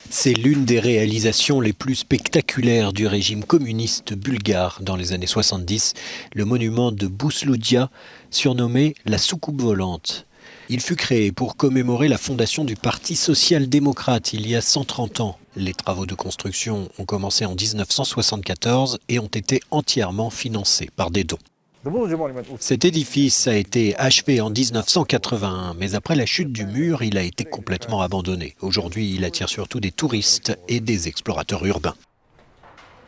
C'est l'une des réalisations les plus spectaculaires du régime communiste bulgare dans les années 70, le monument de Bousloudja, surnommé la soucoupe volante. Il fut créé pour commémorer la fondation du Parti social-démocrate il y a 130 ans. Les travaux de construction ont commencé en 1974 et ont été entièrement financés par des dons. Cet édifice a été achevé en 1981, mais après la chute du mur, il a été complètement abandonné. Aujourd'hui, il attire surtout des touristes et des explorateurs urbains.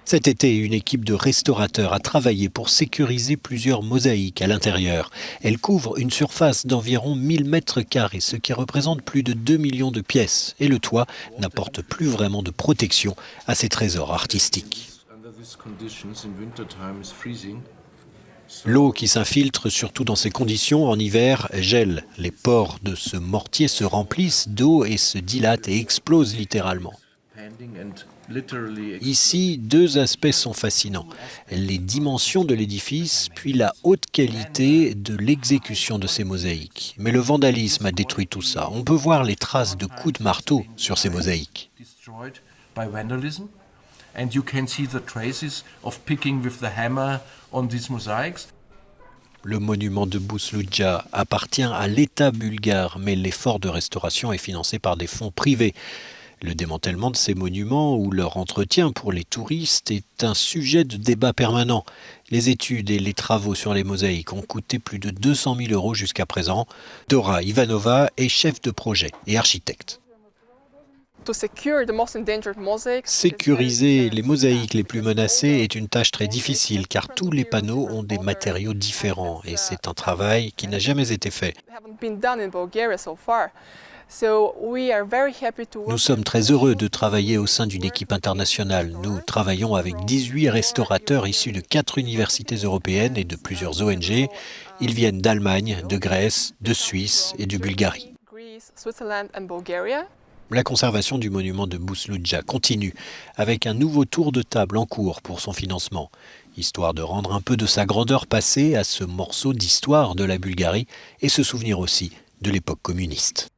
Cet été, une équipe de restaurateurs a travaillé pour sécuriser plusieurs mosaïques à l'intérieur. Elles couvrent une surface d'environ 1000 mètres carrés, ce qui représente plus de 2 millions de pièces. Et le toit n'apporte plus vraiment de protection à ces trésors artistiques. L'eau qui s'infiltre, surtout dans ces conditions, en hiver, gèle. Les pores de ce mortier se remplissent d'eau et se dilatent et explosent littéralement. Ici, deux aspects sont fascinants. Les dimensions de l'édifice, puis la haute qualité de l'exécution de ces mosaïques. Mais le vandalisme a détruit tout ça. On peut voir les traces de coups de marteau sur ces mosaïques. And you can see the traces of picking with the hammer on these mosaics. Le monument de Bousloudja appartient à l'État bulgare, mais l'effort de restauration est financé par des fonds privés. Le démantèlement de ces monuments ou leur entretien pour les touristes est un sujet de débat permanent. Les études et les travaux sur les mosaïques ont coûté plus de 200 000 € jusqu'à présent. Dora Ivanova est chef de projet et architecte. Sécuriser les mosaïques les plus menacées est une tâche très difficile car tous les panneaux ont des matériaux différents et c'est un travail qui n'a jamais été fait. Nous sommes très heureux de travailler au sein d'une équipe internationale. Nous travaillons avec 18 restaurateurs issus de 4 universités européennes et de plusieurs ONG. Ils viennent d'Allemagne, de Grèce, de Suisse et de Bulgarie. La conservation du monument de Bousloudja continue, avec un nouveau tour de table en cours pour son financement, histoire de rendre un peu de sa grandeur passée à ce morceau d'histoire de la Bulgarie et se souvenir aussi de l'époque communiste.